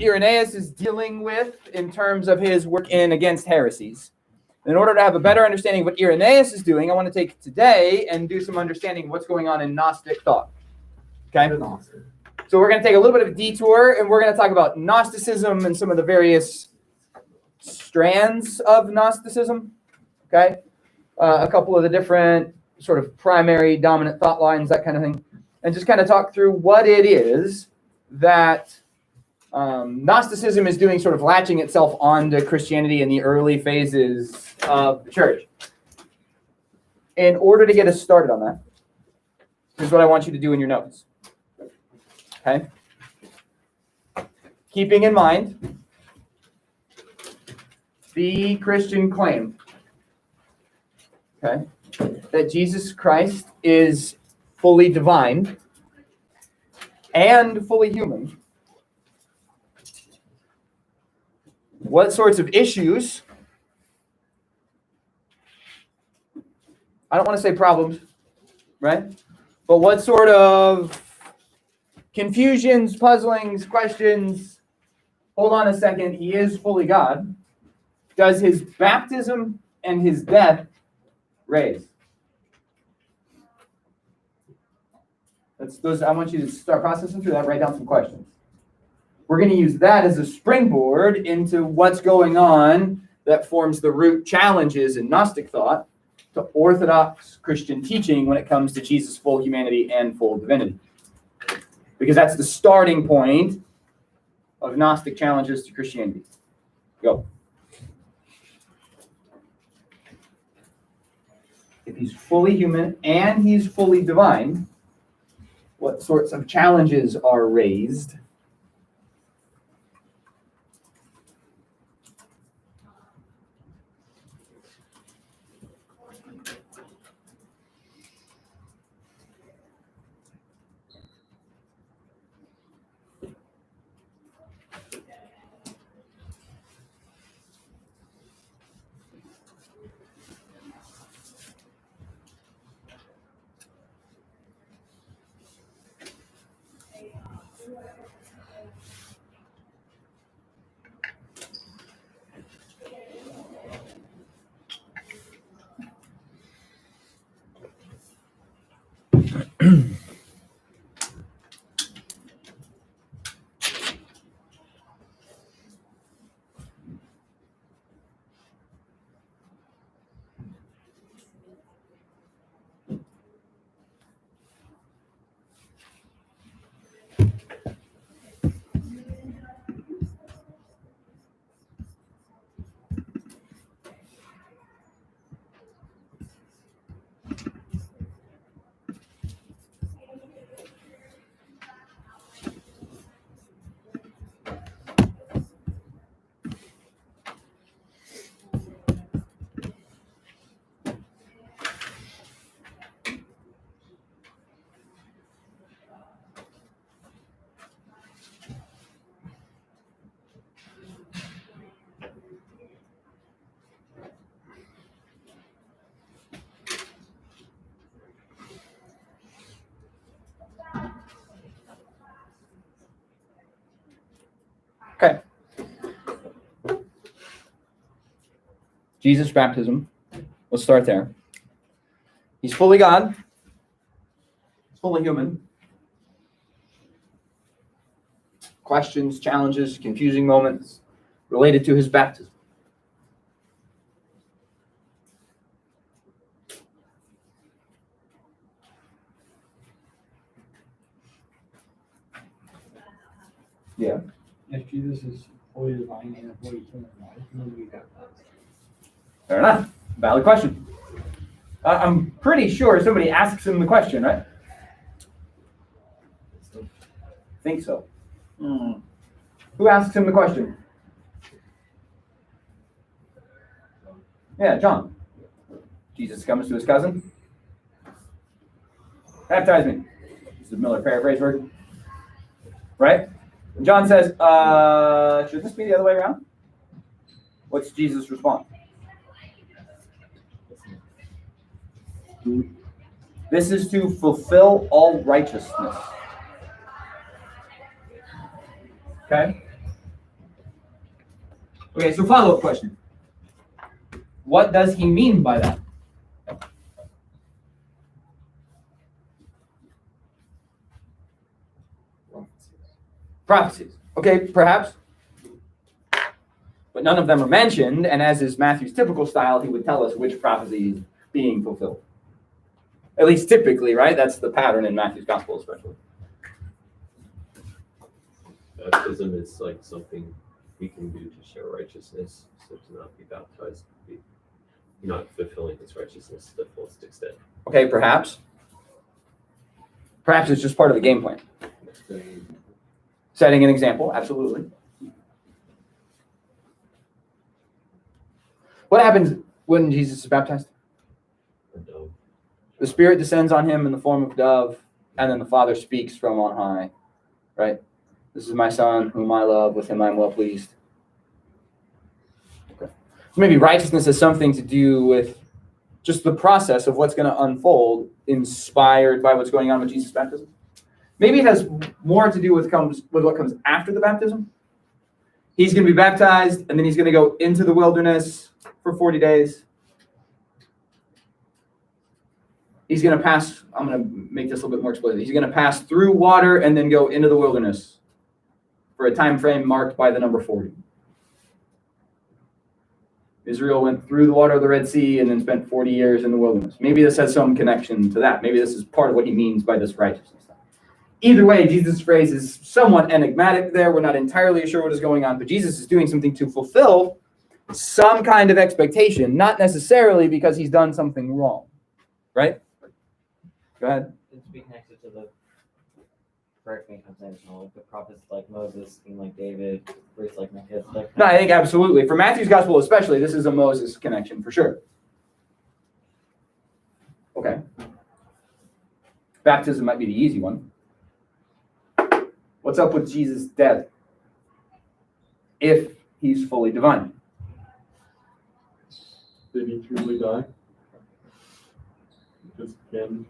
Irenaeus is dealing with in terms of his work in Against Heresies. In order to have a better understanding of what Irenaeus is doing, I want to take today and do some understanding of what's going on in Gnostic thought. Okay? So we're going to take a little bit of a detour, and we're going to talk about Gnosticism and some of the various strands of Gnosticism. Okay? A couple of the different sort of primary dominant thought lines, that kind of thing. And just kind of talk through what it is that Gnosticism is doing, sort of latching itself onto Christianity in the early phases of the church. In order to get us started on that, here's what I want you to do in your notes. Okay? Keeping in mind the Christian claim, okay, that Jesus Christ is fully divine and fully human. What sorts of issues, I don't want to say problems, right? But what sort of confusions, puzzlings, questions, hold on a second, he is fully God, does his baptism and his death raise? I want you to start processing through that, write down some questions. We're going to use that as a springboard into what's going on that forms the root challenges in Gnostic thought to Orthodox Christian teaching when it comes to Jesus' full humanity and full divinity. Because that's the starting point of Gnostic challenges to Christianity. Go. If he's fully human and he's fully divine, what sorts of challenges are raised? Okay. Jesus' baptism. Let's start there. He's fully God. He's fully human. Questions, challenges, confusing moments related to his baptism. Yeah. If Jesus is fully divine and fully human, why would we got that? Fair enough. Valid question. I'm pretty sure somebody asks him the question, right? Think so. Who asks him the question? Yeah, John. Jesus comes to his cousin. Baptize me. This is the Miller paraphrase version. Right? And John says, should this be the other way around? What's Jesus' response? This is to fulfill all righteousness. Okay? Okay, so follow-up question. What does he mean by that? Prophecies. Okay, perhaps. But none of them are mentioned, and as is Matthew's typical style, he would tell us which prophecy is being fulfilled. At least typically, right? That's the pattern in Matthew's gospel, especially. Baptism is like something we can do to show righteousness, so to not be baptized, be not fulfilling his righteousness to the fullest extent. Okay, perhaps. Perhaps it's just part of the game plan. Setting an example, absolutely. What happens when Jesus is baptized? A dove. The Spirit descends on him in the form of a dove, and then the Father speaks from on high, right? This is my Son, whom I love, with him I am well pleased. Okay. So maybe righteousness has something to do with just the process of what's going to unfold, inspired by what's going on with Jesus' baptism. Maybe it has more to do with what comes after the baptism. He's going to be baptized, and then he's going to go into the wilderness for 40 days. He's going to pass, I'm going to make this a little bit more explicit. He's going to pass through water and then go into the wilderness for a time frame marked by the number 40. Israel went through the water of the Red Sea and then spent 40 years in the wilderness. Maybe this has some connection to that. Maybe this is part of what he means by this righteousness. Either way, Jesus' phrase is somewhat enigmatic there. We're not entirely sure what is going on, but Jesus is doing something to fulfill some kind of expectation, not necessarily because he's done something wrong. Right? Go ahead. It's be connected to the, correct me if I'm saying this wrong, like the prophets like Moses, king like David, priests like Melchizedek. No, I think absolutely. For Matthew's gospel especially, this is a Moses connection for sure. Okay. Baptism might be the easy one. What's up with Jesus' death if he's fully divine? Did he truly die? Just can.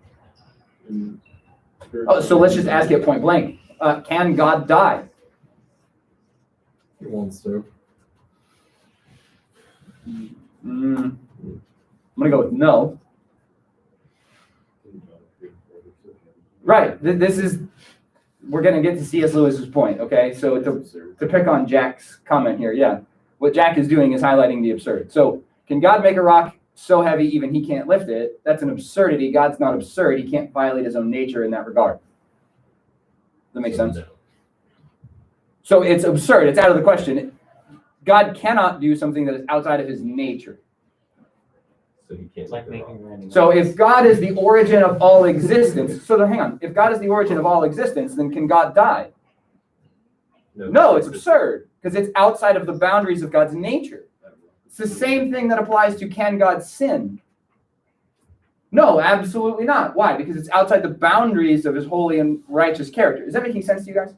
Oh, so let's just ask it point blank. Can God die? He wants to. I'm going to go with no. Right. This is, we're going to get to C.S. Lewis's point, okay? So to pick on Jack's comment here, yeah. What Jack is doing is highlighting the absurd. So can God make a rock so heavy even he can't lift it? That's an absurdity. God's not absurd. He can't violate his own nature in that regard. Does that make sense? No. So it's absurd. It's out of the question. God cannot do something that is outside of his nature. So he can't It's like make a rock. making random. So if God is the origin of all existence, so hang on. If God is the origin of all existence, then can God die? No, it's absurd because it's outside of the boundaries of God's nature. It's the same thing that applies to can God sin? No, absolutely not. Why? Because it's outside the boundaries of his holy and righteous character. Is that making sense to you guys?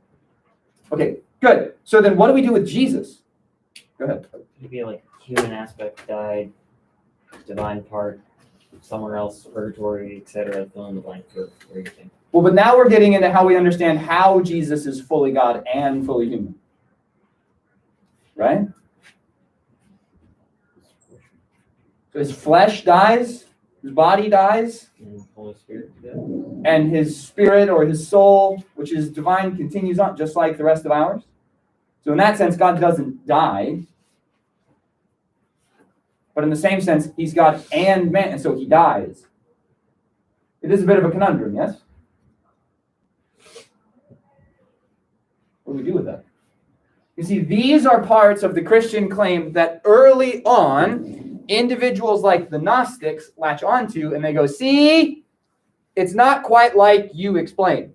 Okay, good. So then what do we do with Jesus? Go ahead. It'd be like human aspect died, divine part, somewhere else, purgatory, etc. Fill in the blank for everything. Well, but now we're getting into how we understand how Jesus is fully God and fully human. Right? So his flesh dies, his body dies, And the Holy Spirit did. and his spirit or his soul, which is divine, continues on just like the rest of ours. So in that sense, God doesn't die. But in the same sense, he's God and man, and so he dies. It is a bit of a conundrum, yes? What do we do with that? You see, these are parts of the Christian claim that early on, individuals like the Gnostics latch onto, and they go, see, it's not quite like you explained.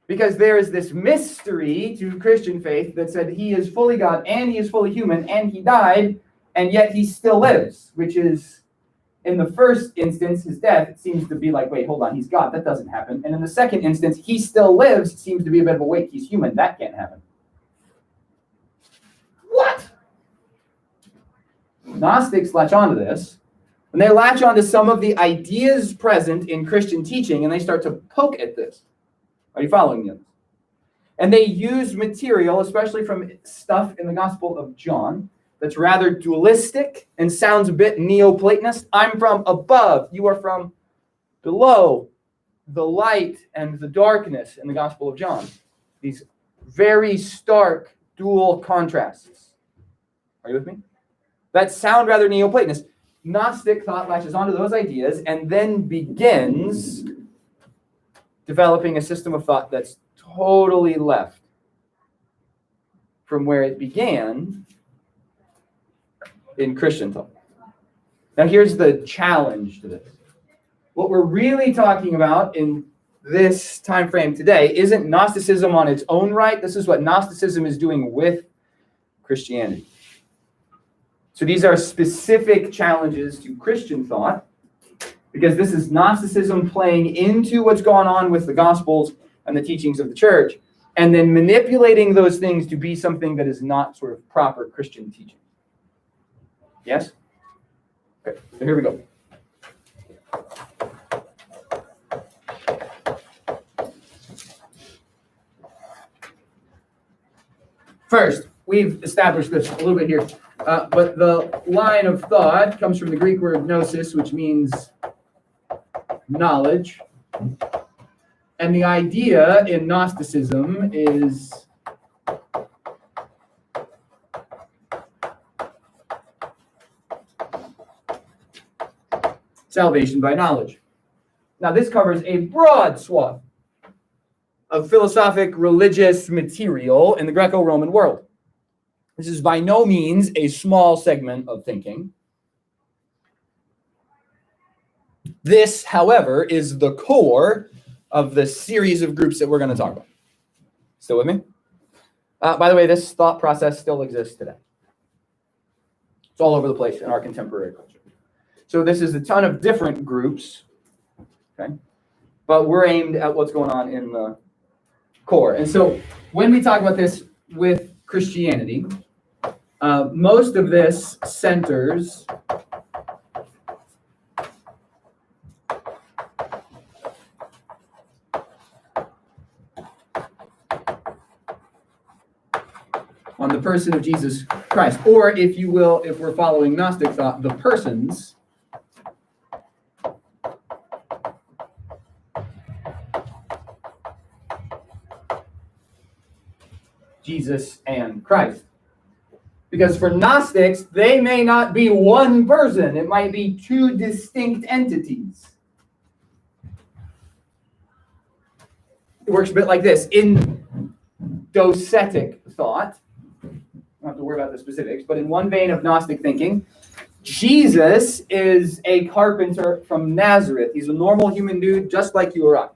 Because there is this mystery to Christian faith that said he is fully God and he is fully human and he died, and yet he still lives, which is, in the first instance, his death, it seems to be like, wait, hold on, he's God. That doesn't happen. And in the second instance, he still lives. It seems to be a bit of a wait, he's human. That can't happen. What? Gnostics latch onto this, and they latch onto some of the ideas present in Christian teaching, and they start to poke at this. Are you following me? And they use material, especially from stuff in the Gospel of John, that's rather dualistic and sounds a bit Neoplatonist. I'm from above, you are from below, the light and the darkness in the Gospel of John. These very stark dual contrasts. Are you with me? That sound rather Neoplatonist. Gnostic thought latches onto those ideas and then begins developing a system of thought that's totally left from where it began in Christian thought. Now here's the challenge to this. What we're really talking about in this time frame today isn't Gnosticism on its own right. This is what Gnosticism is doing with Christianity. So these are specific challenges to Christian thought, because this is Gnosticism playing into what's going on with the Gospels and the teachings of the church, and then manipulating those things to be something that is not sort of proper Christian teaching. Yes? Okay, so here we go. First, we've established this a little bit here, but the line of thought comes from the Greek word gnosis, which means knowledge. And the idea in Gnosticism is salvation by knowledge. Now, this covers a broad swath of philosophic, religious material in the Greco-Roman world. This is by no means a small segment of thinking. This, however, is the core of the series of groups that we're going to talk about. Still with me? By the way, this thought process still exists today. It's all over the place in our contemporary culture. So this is a ton of different groups, okay? But we're aimed at what's going on in the core. And so when we talk about this with Christianity, most of this centers on the person of Jesus Christ, or if you will, if we're following Gnostic thought, the persons Jesus and Christ. Because for Gnostics, they may not be one person. It might be two distinct entities. It works a bit like this. In docetic thought, I don't have to worry about the specifics, but in one vein of Gnostic thinking, Jesus is a carpenter from Nazareth. He's a normal human dude, just like you or I.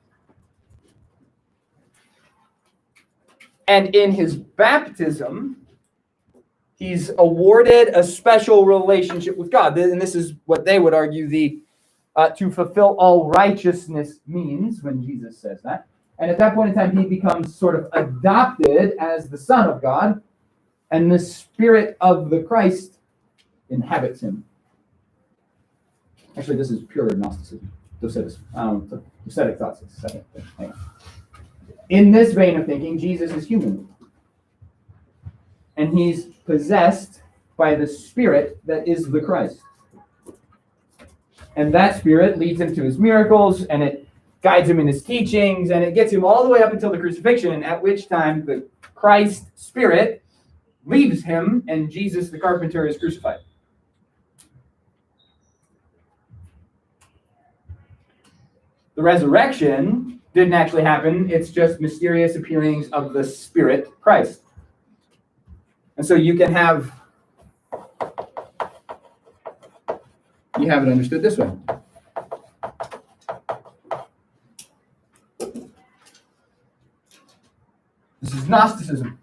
And in his baptism, he's awarded a special relationship with God. And this is what they would argue the to fulfill all righteousness means when Jesus says that. And at that point in time, he becomes sort of adopted as the Son of God, and the Spirit of the Christ inhabits him. Actually, this is pure Gnosticism. Docetic thoughts. It's the second thing. Hang on. In this vein of thinking, Jesus is human. And he's possessed by the Spirit that is the Christ. And that Spirit leads him to his miracles, and it guides him in his teachings, and it gets him all the way up until the crucifixion, and at which time the Christ Spirit leaves him, and Jesus the carpenter is crucified. The resurrection didn't actually happen. It's just mysterious appearings of the Spirit Christ. And so you have it understood this way. This is Gnosticism.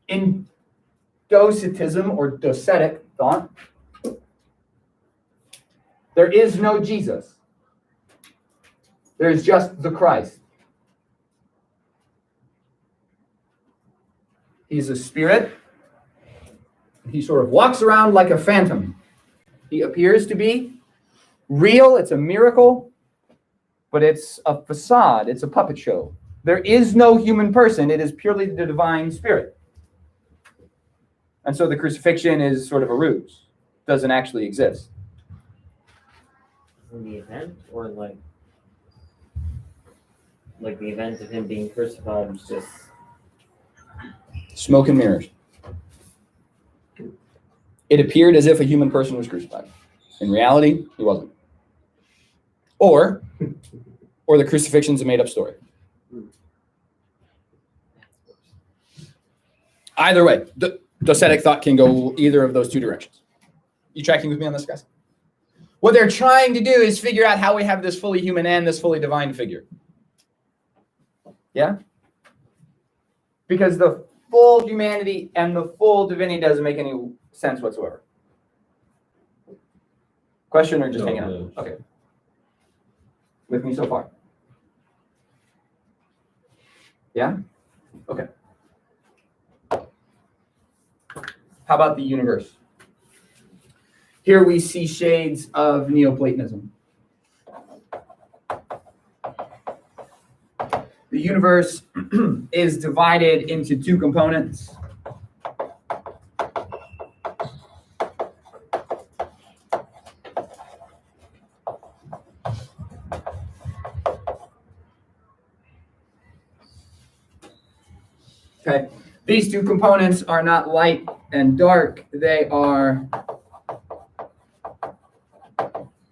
In Docetism or Docetic thought, there is no Jesus. There is just the Christ. He's a spirit. He sort of walks around like a phantom. He appears to be real. It's a miracle, but it's a facade. It's a puppet show. There is no human person. It is purely the divine spirit. And so the crucifixion is sort of a ruse. Doesn't actually exist. In the event, or like the event of him being crucified was just Smoke and mirrors. It appeared as if a human person was crucified. In reality, he wasn't. Or the crucifixion's a made-up story. Either way, the Docetic thought can go either of those two directions. You tracking with me on this, guys? What they're trying to do is figure out how we have this fully human and this fully divine figure. Yeah? Because the full humanity and the full divinity doesn't make any sense whatsoever. Question or just No, hanging out? no. Okay. With me so far? Yeah? Okay. How about the universe? Here we see shades of Neoplatonism. The universe is divided into two components. Okay, these two components are not light and dark, they are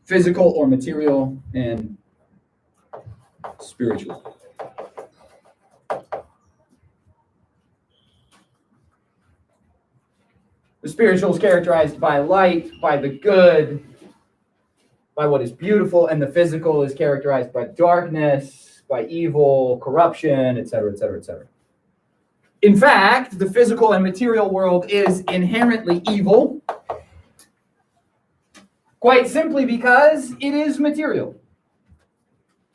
physical or material and spiritual. The spiritual is characterized by light, by the good, by what is beautiful, and the physical is characterized by darkness, by evil, corruption, etc., etc., etc. In fact, the physical and material world is inherently evil, quite simply because it is material.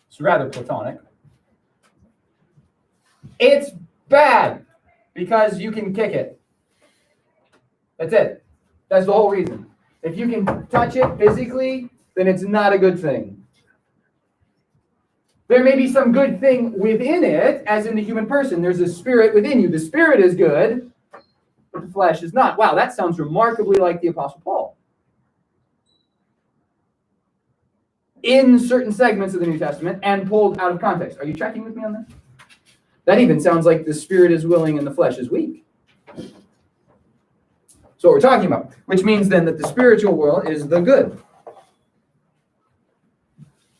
It's rather Platonic. It's bad because you can kick it. That's it. That's the whole reason. If you can touch it physically, then it's not a good thing. There may be some good thing within it, as in the human person. There's a spirit within you. The spirit is good, but the flesh is not. Wow, that sounds remarkably like the Apostle Paul. In certain segments of the New Testament and pulled out of context. Are you tracking with me on that? That even sounds like the spirit is willing and the flesh is weak. So what we're talking about, which means then that the spiritual world is the good.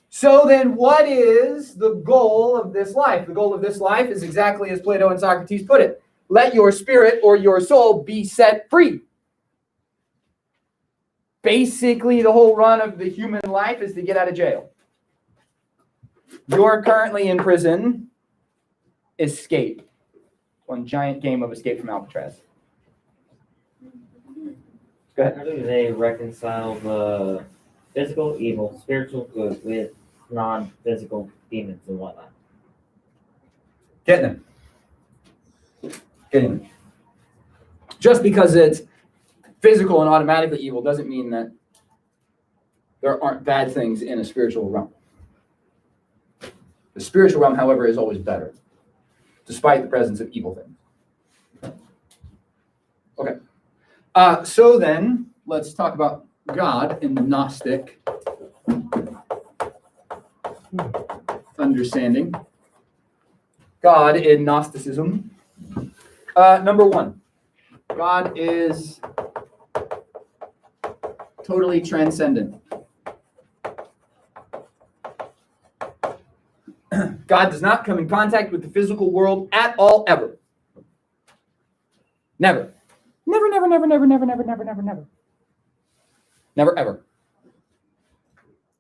So then what is the goal of this life? The goal of this life is exactly as Plato and Socrates put it. Let your spirit or your soul be set free. Basically, the whole run of the human life is to get out of jail. You're currently in prison. Escape. One giant game of escape from Alcatraz. Go ahead. how do they reconcile the physical evil, spiritual good with non-physical demons and whatnot? Getting them. Just because it's physical and automatically evil doesn't mean that there aren't bad things in a spiritual realm. The spiritual realm, however, is always better, despite the presence of evil things. Okay. So then, let's talk about God in the Gnostic understanding. God in Gnosticism. Number one, God is totally transcendent. God does not come in contact with the physical world at all, ever. Never. Never, never, never, never, never, never, never, never, never. Never, ever.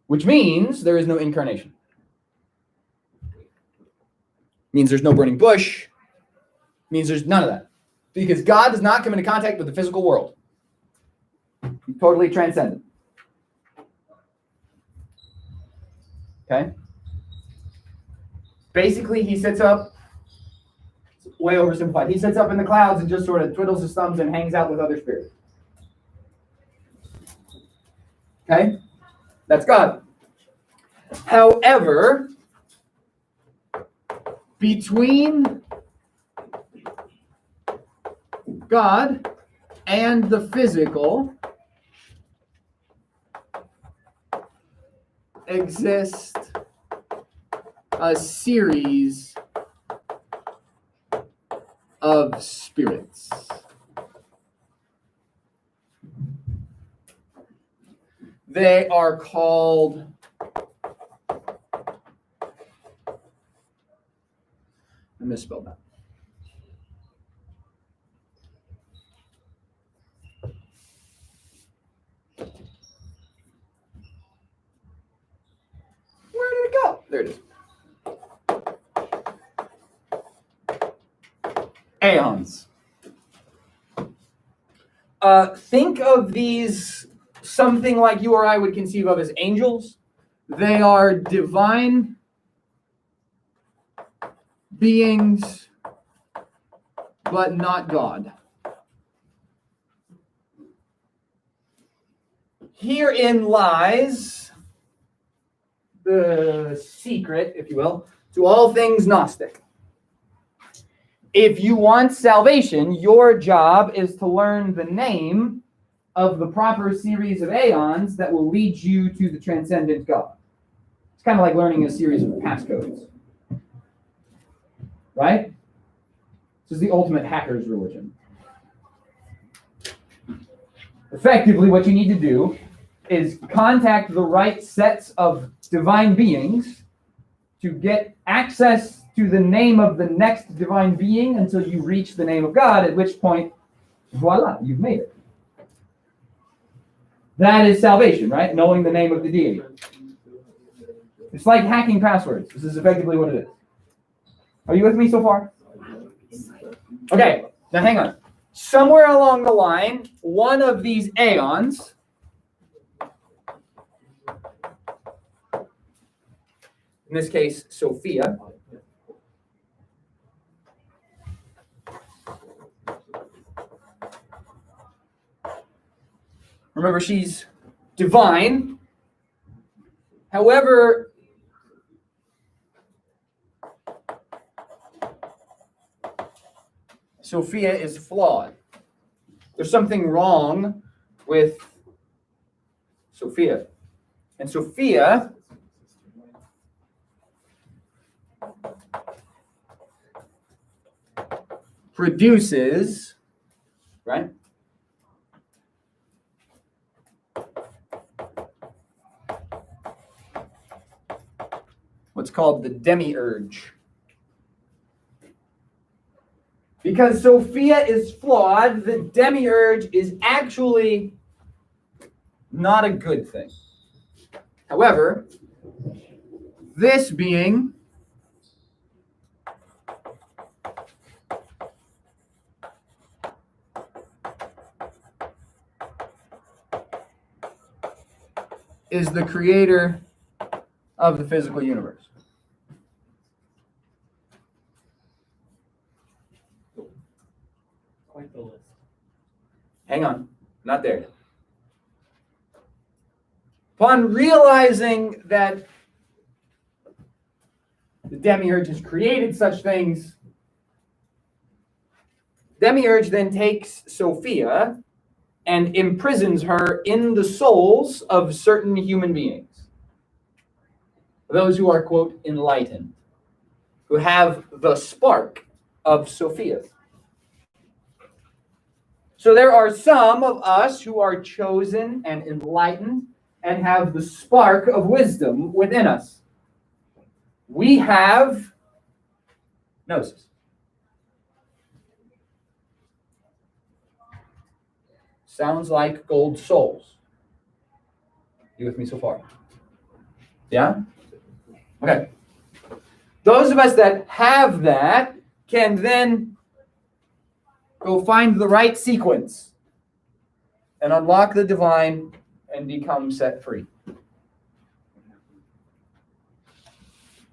Which means there is no incarnation. Means there's no burning bush. Means there's none of that. Because God does not come into contact with the physical world. He's totally transcendent. Okay? Basically, he sits up, it's way oversimplified. He sits up in the clouds and just sort of twiddles his thumbs and hangs out with other spirits. Okay? That's God. However, between God and the physical exist a series of spirits. They are called I misspelled that. Where did it go? There it is. Aeons. Think of these something like you or I would conceive of as angels. They are divine beings, but not God. Herein lies the secret, if you will, to all things Gnostic. If you want salvation, your job is to learn the name of the proper series of aeons that will lead you to the transcendent God. It's kind of like learning a series of passcodes. Right? This is the ultimate hacker's religion. Effectively, what you need to do is contact the right sets of divine beings to get access to the name of the next divine being until you reach the name of God, at which point, voila, you've made it. That is salvation, right? Knowing the name of the deity. It's like hacking passwords. This is effectively what it is. Are you with me so far? Okay, now hang on. Somewhere along the line, one of these aeons in this case, Sophia, remember, she's divine. However, Sophia is flawed. There's something wrong with Sophia. And Sophia produces, right? What's called the demiurge. Because Sophia is flawed, the demiurge is actually not a good thing. However, this being is the creator of the physical universe. Quite the list. Hang on, not there yet. Upon realizing that the demiurge has created such things, demiurge then takes Sophia and imprisons her in the souls of certain human beings. Those who are, quote, enlightened, who have the spark of Sophia. So there are some of us who are chosen and enlightened and have the spark of wisdom within us. We have gnosis. Sounds like gold souls. You with me so far? Yeah? Okay. Those of us that have that can then go find the right sequence and unlock the divine and become set free.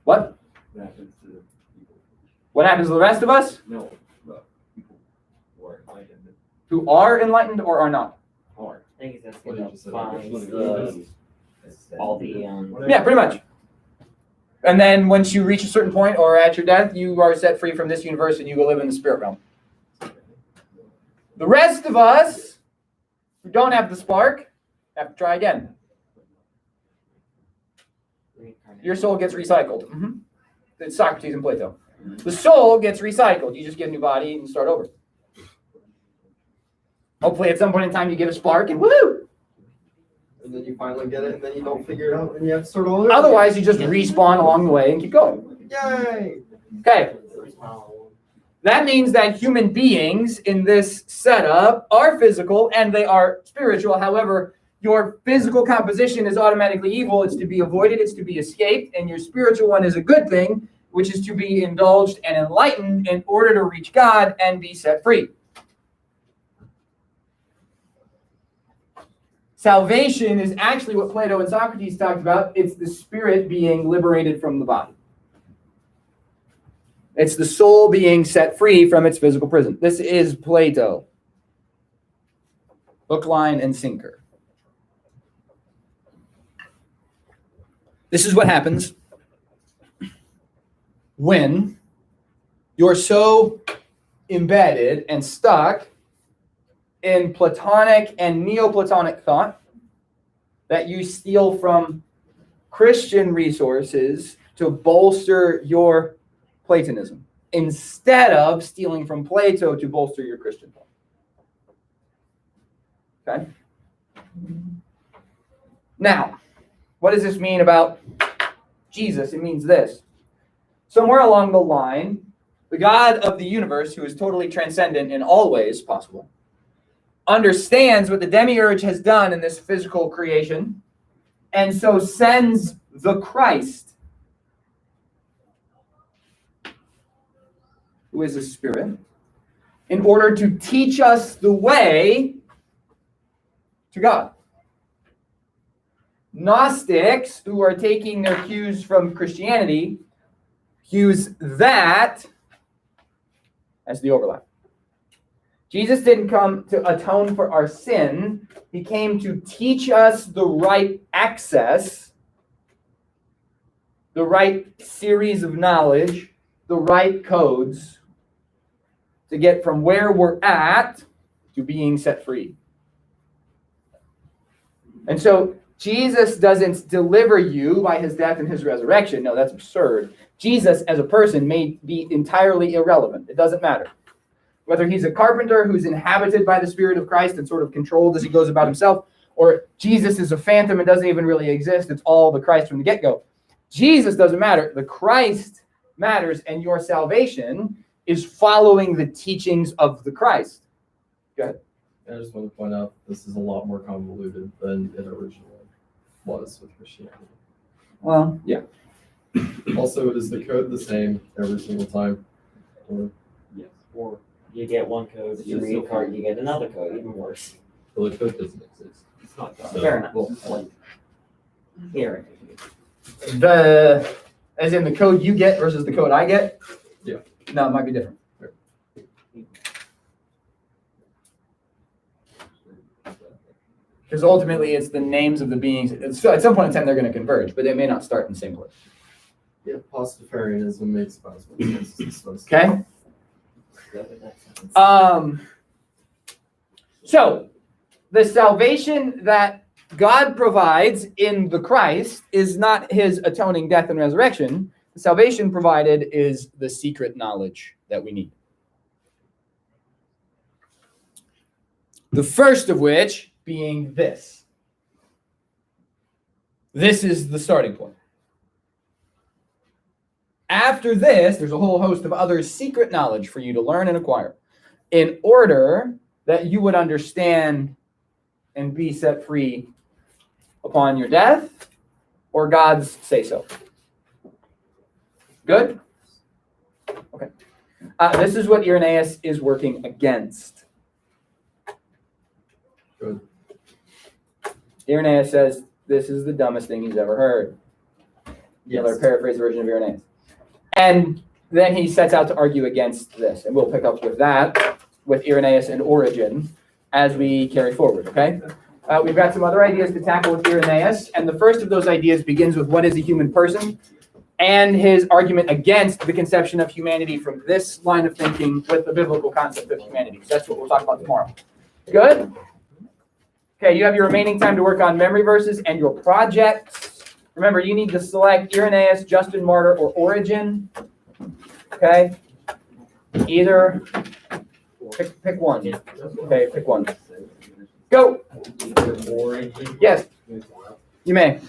What? What happens to people? What happens to the rest of us? No, the people who are enlightened Who are enlightened or are not? are. I think that's What going did to you say? find all the Yeah, pretty much. And then once you reach a certain point or at your death, you are set free from this universe and you go live in the spirit realm. The rest of us who don't have the spark have to try again. Your soul gets recycled. It's Socrates and Plato. The soul gets recycled. You just get a new body and start over. Hopefully at some point in time you get a spark and woo! And then you finally get it, and then you don't figure it out, and you have to start all over. Otherwise, you just respawn along the way and keep going. Yay! Okay. That means that human beings in this setup are physical and they are spiritual. However, your physical composition is automatically evil. It's to be avoided. It's to be escaped. And your spiritual one is a good thing, which is to be indulged and enlightened in order to reach God and be set free. Salvation is actually what Plato and Socrates talked about. It's the spirit being liberated from the body. It's the soul being set free from its physical prison. This is Plato. Hook, line, and sinker. This is what happens when you're so embedded and stuck in Platonic and Neoplatonic thought that you steal from Christian resources to bolster your Platonism instead of stealing from Plato to bolster your Christian thought. Okay? Now, what does this mean about Jesus? It means this. Somewhere along the line, the God of the universe, who is totally transcendent in all ways possible, understands what the demiurge has done in this physical creation, and so sends the Christ, who is a spirit, in order to teach us the way to God. Gnostics, who are taking their cues from Christianity, use that as the overlap. Jesus didn't come to atone for our sin. He came to teach us the right access, the right series of knowledge, the right codes to get from where we're at to being set free. And so Jesus doesn't deliver you by his death and his resurrection. No, that's absurd. Jesus as a person may be entirely irrelevant. It doesn't matter. Whether he's a carpenter who's inhabited by the Spirit of Christ and sort of controlled as he goes about himself, or Jesus is a phantom and doesn't even really exist. It's all the Christ from the get-go. Jesus doesn't matter. The Christ matters, and your salvation is following the teachings of the Christ. Go ahead. I just want to point out this is a lot more convoluted than it originally was with Christianity. Well, yeah. Also, is the code the same every single time? Or Yes. Or you get one code, if you read a card, you get another code, even worse. Well, the code doesn't exist. It's not So- Fair enough. Well, here. As in the code you get versus the code I get? Yeah. No, it might be different. Because ultimately it's the names of the beings. So at some point in time they're going to converge, but they may not start in the same place. yeah, Pastafarianism makes possible sense. Okay? So the salvation that God provides in the Christ is not his atoning death and resurrection. The salvation provided is the secret knowledge that we need. The first of which being this. This is the starting point. After this, there's a whole host of other secret knowledge for you to learn and acquire in order that you would understand and be set free upon your death or God's say-so. Good? Okay. This is what Irenaeus is working against. Good. Irenaeus says this is the dumbest thing he's ever heard. Another paraphrase version of Irenaeus. And then he sets out to argue against this. And we'll pick up with that, with Irenaeus and Origen, as we carry forward, okay? We've got some other ideas to tackle with Irenaeus. And the first of those ideas begins with what is a human person? and his argument against the conception of humanity from this line of thinking with the biblical concept of humanity. So that's what we'll talk about tomorrow. Good? Okay, you have your remaining time to work on memory verses and your projects. Remember, you need to select Irenaeus, Justin Martyr, or Origen. Okay? Either. Pick one. Okay, pick one. Go! Yes, you may.